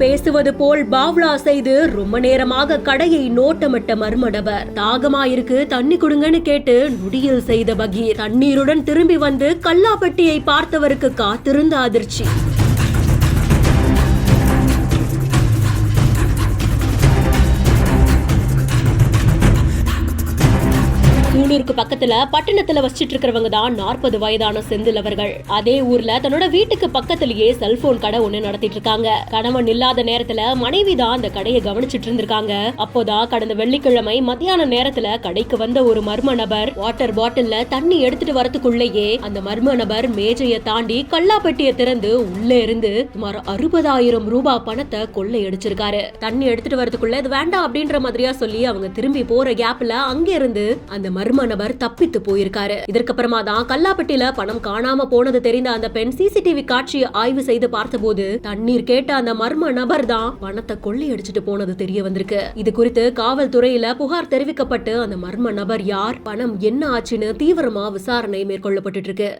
பேசுவது போல் பாவ்லா செய்து ரொம்ப நேரமாக கடையை நோட்டமிட்ட மர்ம நபர். தாகமாயிருக்கு தண்ணி கொடுங்கன்னு கேட்டு நொடியில் செய்த பகீர். தண்ணீருடன் திரும்பி வந்து கல்லாப்பெட்டியை பார்த்தவருக்கு காத்திருந்த அதிர்ச்சி. சூலூருக்கு பக்கத்துல பட்டணத்துல வச்சிட்டு இருக்கிறவங்க தான் 40 வயதான செந்தில் அவர்கள். அதே ஊர்ல தன்னோட வீட்டுக்கு பக்கத்திலேயே செல்போன் கடை ஒண்ணு நடத்திட்டு இருக்காங்க. கணவன் இல்லாத நேரத்துல மனைவி தான் அந்த கடையை கவனிச்சிட்டு இருந்திருக்காங்க. அப்போதான் கடந்த வெள்ளிக்கிழமை மத்தியான நேரத்துல கடைக்கு வந்த ஒரு மர்ம நபர் வாட்டர் பாட்டில்ல தண்ணி எடுத்துட்டு வரதுக்குள்ளேயே அந்த மர்ம நபர் மேஜையை தாண்டி கல்லாப்பெட்டியை திறந்து உள்ளே இருந்து சுமார் 60,000 ரூபாய் பணத்தை கொள்ளையடிச்சிருக்காரு. தண்ணி எடுத்துட்டு வரதுக்குள்ள இது வேண்டாம் அப்படின்ற மாதிரியா சொல்லி அவங்க திரும்பி போற கேப்ல அங்க இருந்து அந்த மர்ம நபர் தப்பித்து போயிருக்காரு. இதற்கப்புறமா தான் கல்லாப்பட்டியில பணம் காணாம போனது தெரிந்த அந்த பெண் சிசிடிவி காட்சியை ஆய்வு செய்து பார்த்தபோது தண்ணீர் கேட்ட அந்த மர்ம நபர் தான் பணத்தை கொள்ளையடிச்சிட்டு போனது தெரிய வந்திருக்கு. இது குறித்து காவல்துறையில புகார் தெரிவிக்கப்பட்டு அந்த மர்ம நபர் யார், பணம் என்ன ஆச்சுன்னு தீவிரமா விசாரணை மேற்கொள்ளப்பட்டு இருக்கு.